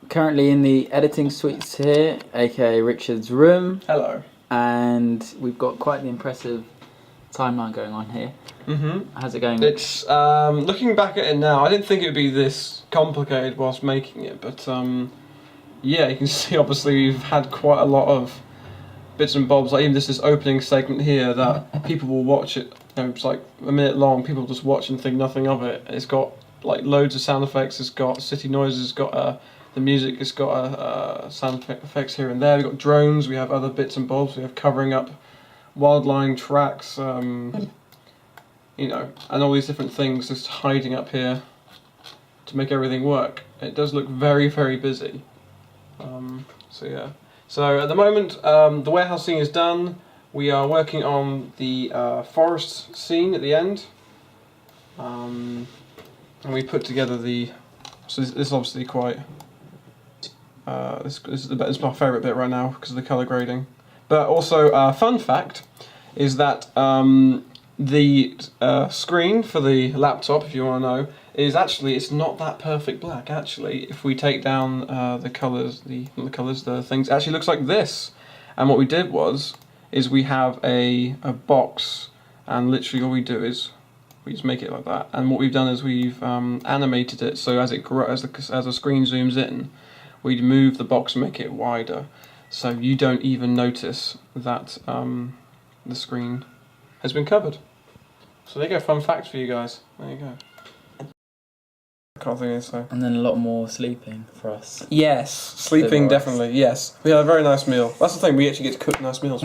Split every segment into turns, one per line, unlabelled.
currently in the editing suites here, aka Richard's room.
Hello.
And we've got quite the impressive timeline going on here. How's it going?
It's looking back at it now, I didn't think it would be this complicated whilst making it, but yeah, you can see obviously we've had quite a lot of bits and bobs, like even this opening segment here that people will watch it, you know, it's like a minute long, people just watch and think nothing of it. It's got like loads of sound effects, it's got city noises, it's got the music, it's got sound effects here and there, we've got drones, we have other bits and bobs, we have covering up wildline tracks, you know, and all these different things just hiding up here to make everything work. It does look very, very busy. So yeah. So at the moment, the warehouse scene is done. We are working on the forest scene at the end. And we put together the... So this is obviously quite... this is my favourite bit right now because of the colour grading. But also, fun fact is that the screen for the laptop, if you want to know, is actually, it's not that perfect black. Actually, if we take down the colours, the things, it actually looks like this. And what we did is we have a box, and literally all we do is we just make it like that. And what we've done is we've animated it so as it grows, as the screen zooms in, we'd move the box and make it wider, so you don't even notice that the screen has been covered. So there you go, fun fact for you guys. There you go. I can't think of this though.
And then a lot more sleeping for us.
Yes, sleeping definitely. Yes, we had a very nice meal. That's the thing. We actually get to cook nice meals.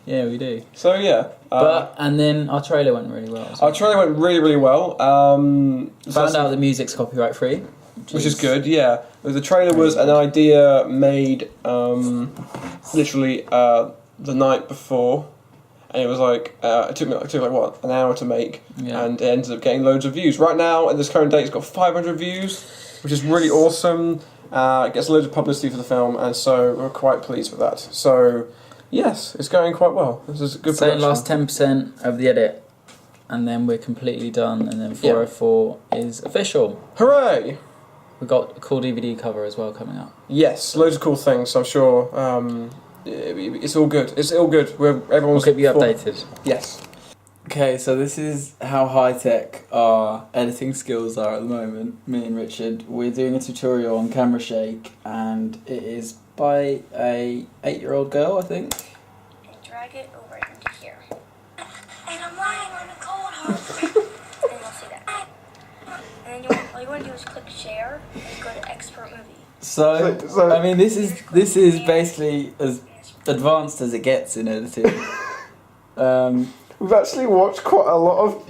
Yeah, we do.
So yeah.
And then our trailer went really well.
Our trailer went really, really well.
Found out the music's copyright free,
which is good. Yeah, the trailer was an idea made literally the night before. And it was like, it took like what, an hour to make, and it ended up getting loads of views. Right now, at this current date, it's got 500 views, which is really awesome. It gets loads of publicity for the film, and so we're quite pleased with that. So, yes, it's going quite well. This is a good production.
So last 10% of the edit, and then we're completely done, and then 404 is official.
Hooray!
We've got a cool DVD cover as well coming up.
Yes, loads of cool things, I'm sure. It's all good. It's all good. Everyone's
keep you updated.
Yes.
Okay, so this is how high-tech our editing skills are at the moment. Me and Richard, we're doing a tutorial on camera shake, and it is by a 8-year-old girl, I think.
And drag it over into here. And I'm lying on a cold hard. And you'll see that. And then all you want to do is click share and go to export movie.
So I mean, this is basically as advanced as it gets in editing.
We've actually watched quite a lot of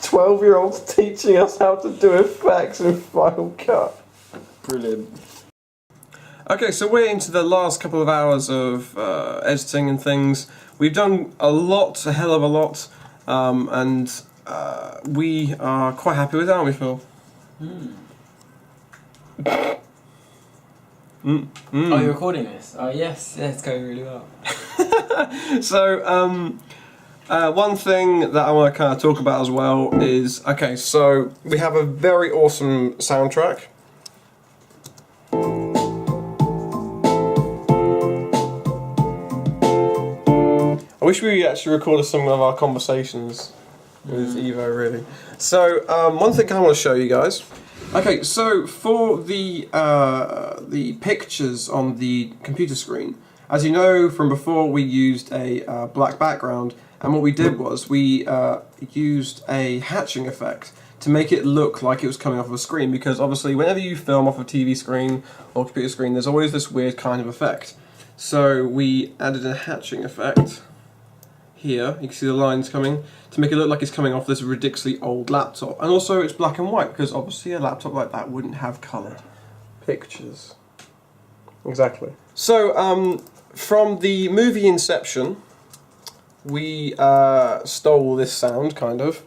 12-year-olds teaching us how to do effects in Final Cut.
Brilliant.
Okay, so we're into the last couple of hours of editing and things. We've done a hell of a lot, and we are quite happy with it, aren't we, Phil?
Oh, you're recording this? Oh, yes, it's going really well.
So, one thing that I want to kind of talk about as well is, okay, so we have a very awesome soundtrack. I wish we actually recorded some of our conversations with Evo, really. So, one thing I want to show you guys. Okay, so for the pictures on the computer screen, as you know from before, we used a black background, and what we did was we used a hatching effect to make it look like it was coming off of a screen, because obviously whenever you film off a TV screen or computer screen, there's always this weird kind of effect. So we added a hatching effect here, you can see the lines coming, to make it look like it's coming off this ridiculously old laptop. And also it's black and white, because obviously a laptop like that wouldn't have coloured pictures. Exactly. So, from the movie Inception, we stole this sound, kind of.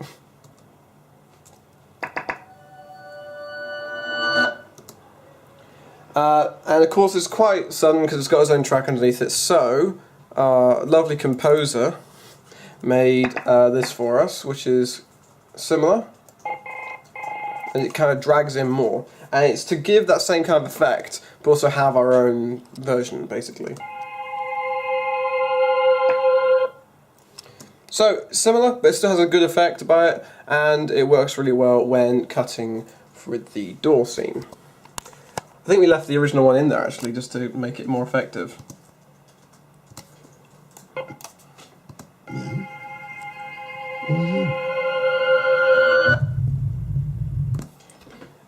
And of course it's quite sudden because it's got its own track underneath it, so our lovely composer made this for us, which is similar, and it kind of drags in more. and it's to give that same kind of effect, but also have our own version, basically. So, similar, but it still has a good effect about it, and it works really well when cutting with the door scene. I think we left the original one in there, actually, just to make it more effective.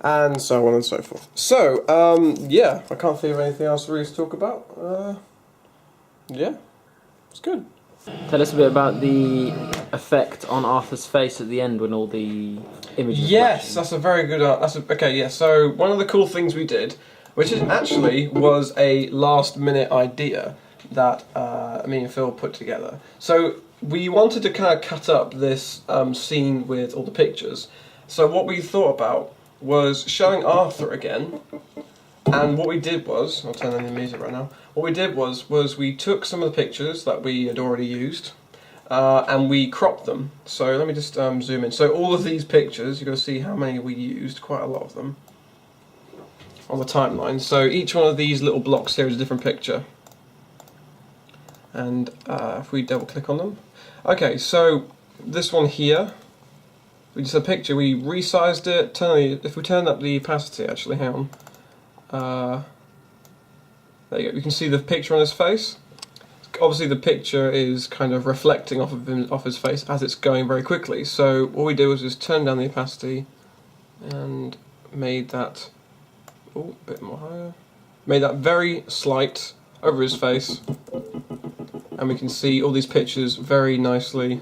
And so on and so forth. So, yeah, I can't think of anything else really to talk about. Yeah, it's good.
Tell us a bit about the effect on Arthur's face at the end when all the images.
Yes, that's a very good. Okay. Yeah. So one of the cool things we did, which is actually was a last-minute idea that me and Phil put together. So we wanted to kind of cut up this scene with all the pictures. So what we thought about was showing Arthur again. And what we did was, I'll turn on the music right now. What we did was we took some of the pictures that we had already used, and we cropped them. So let me just zoom in. So all of these pictures, you're going to see how many we used, quite a lot of them, on the timeline. So each one of these little blocks here is a different picture. And if we double click on them. Okay, so this one here, we just had a picture, we resized it, if we turn up the opacity actually, hang on. There you go. You can see the picture on his face. Obviously, the picture is kind of reflecting off his face as it's going very quickly. So what we did was just turn down the opacity and made that a bit more higher. Made that very slight over his face, and we can see all these pictures very nicely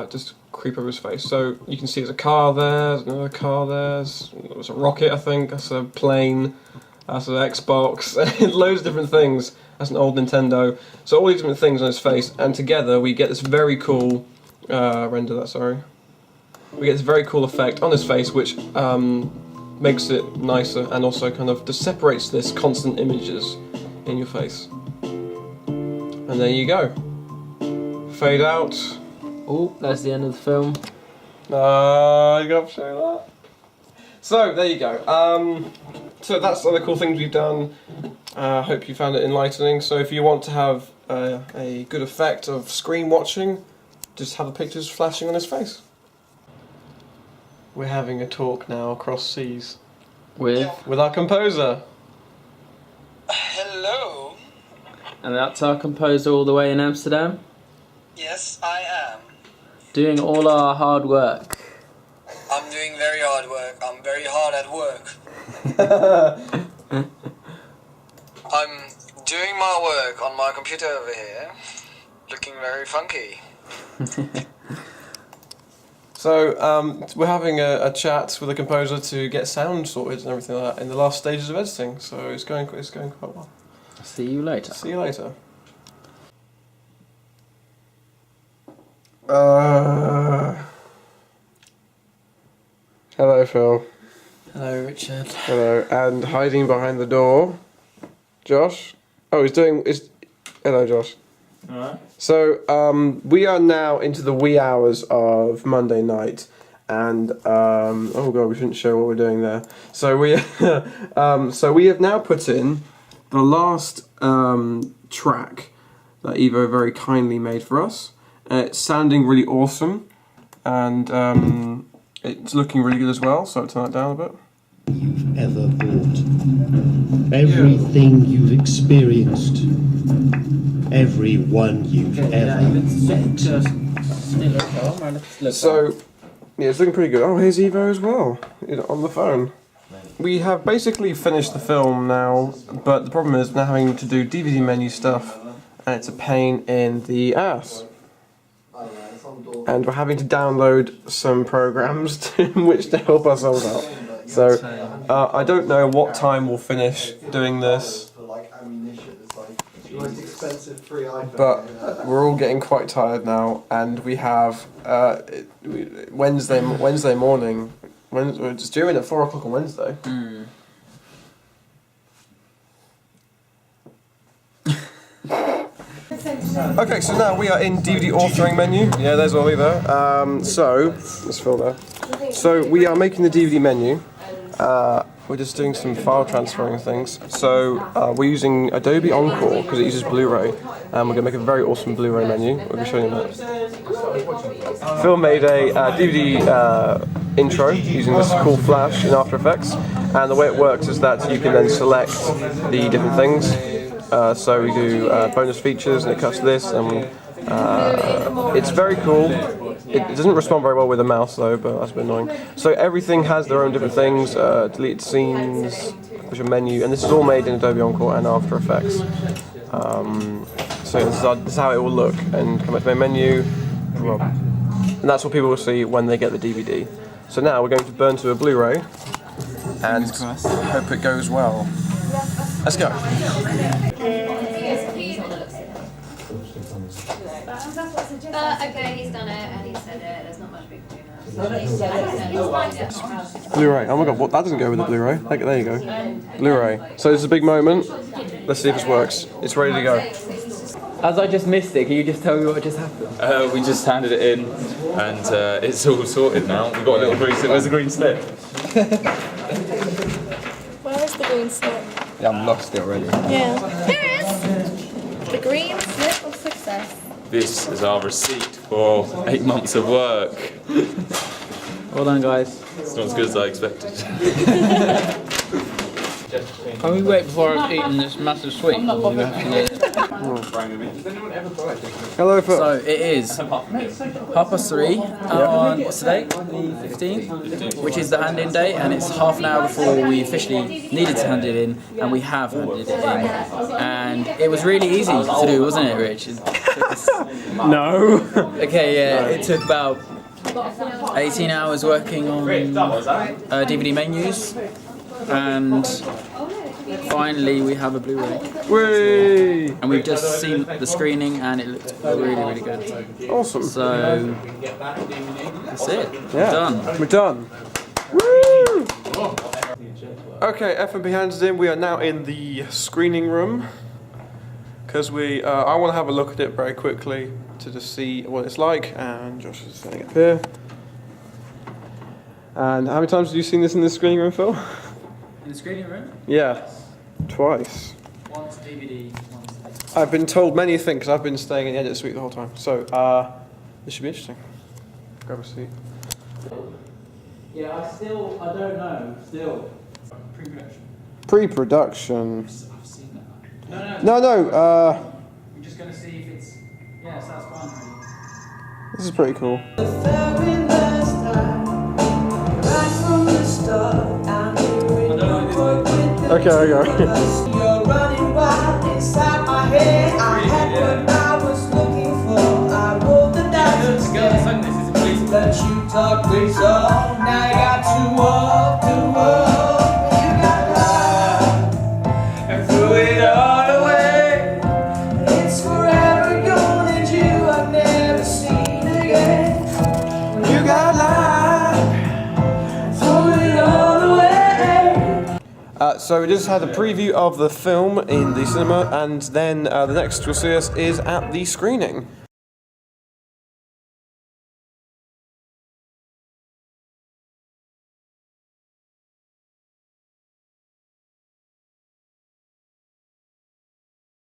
just creep over his face. So you can see there's a car there, there's another car there, there's a rocket, I think, that's a plane, that's an Xbox, loads of different things. That's an old Nintendo. So all these different things on his face, and together we get this very cool, render that, sorry. We get this very cool effect on his face, which makes it nicer, and also kind of just separates this constant images in your face. And there you go. Fade out.
Oh, that's the end of the film.
You got to show that. So there you go. So that's other cool things we've done. Hope you found it enlightening. So if you want to have a good effect of screen watching, just have the pictures flashing on his face. We're having a talk now across seas with our composer.
Hello.
And that's our composer all the way in Amsterdam,
Yes, I am.
doing all our hard work.
I'm doing very hard work. I'm very hard at work. I'm doing my work on my computer over here, looking very funky.
So we're having a chat with the composer to get sound sorted and everything like that in the last stages of editing. So it's going quite well.
See you later.
See you later. Hello, Phil.
Hello, Richard.
Hello, and hiding behind the door, Josh. Oh, hello, Josh.
Alright.
So we are now into the wee hours of Monday night, and oh god, we shouldn't show what we're doing there. So we have now put in the last track that Evo very kindly made for us. It's sounding really awesome, and it's looking really good as well. So I'll turn that down a bit.
You've ever bought, everything you've experienced, everyone you've ever met.
So yeah, it's looking pretty good. Oh, here's Evo as well, on the phone. We have basically finished the film now, but the problem is we're now having to do DVD menu stuff, and it's a pain in the ass. And we're having to download some programs which to help us all out. So I don't know what time we'll finish doing this, but we're all getting quite tired now, and we have Wednesday morning. It's due in at 4 o'clock on Wednesday. Okay, so now we are in DVD authoring menu. Yeah, there's Ollie there. So, let's fill there. So we are making the DVD menu, we're just doing some file transferring things. So we're using Adobe Encore because it uses Blu-ray, and we're going to make a very awesome Blu-ray menu. We're going to show you that. Phil made a DVD intro using this cool flash in After Effects, and the way it works is that you can then select the different things. So we do bonus features, and it cuts to this, and it's very cool. It doesn't respond very well with a mouse though, but that's a bit annoying. So everything has their own different things, deleted scenes, push a menu, and this is all made in Adobe Encore and After Effects. So this is how it will look, and come back to main menu, and that's what people will see when they get the DVD. So now we're going to burn to a Blu-ray, and hope it goes well. Let's go.
Okay, he's done it and he said it. There's not much we can do now.
Blu-ray. Oh my god, what? That doesn't go with the Blu-ray. There you go. Blu-ray. So this is a big moment. Let's see if this works. It's ready to go.
As I just missed it, can you just tell me what just happened?
We just handed it in, and it's all sorted now. We've got a little green slip. Where's the green slip?
Where is the green slip?
Yeah, I've lost it already.
Yeah. Here it is! The green slip of success.
This is our receipt for 8 months of work.
Well done, guys.
It's not as good as I expected.
Can we wait before I've eaten this massive sweet?
Hello, Phil.
So it is 3:30 on, what's the date? The 15th? Which is the hand-in date, and it's half an hour before we officially needed to hand it in, and we have handed it in. And it was really easy to do, wasn't it, Rich? It took us...
No.
Okay, yeah, it took about 18 hours working on DVD menus, and finally we have a Blu-ray.
Whee!
And we've just seen the screening and it looked really, really good.
Awesome.
So that's it.
Yeah.
Done.
We're done. Woo! Okay, F&B hands in. We are now in the screening room because I want to have a look at it very quickly to just see what it's like. And Josh is standing up here. And how many times have you seen this in the screening room, Phil?
In the screening room?
Yeah, twice.
Once DVD, once DVD.
I've been told many things because I've been staying in the edit suite the whole time. So this should be interesting. Grab a seat.
Yeah, I don't know, still. Pre-production.
Pre-production.
I've seen that.
No.
We're just going to see if it's... Yeah, so that's fine.
This is pretty cool. Okay, I go.
You're running wild inside my head. I had what I was looking for. I rolled the dice instead. Let you talk me so. Now you got to walk the world. You got life and threw it all away. It's forever gone and you I've never seen again. You got life, threw it all away.
So we just had a preview of the film in the cinema, and then the next you'll see us is at the screening.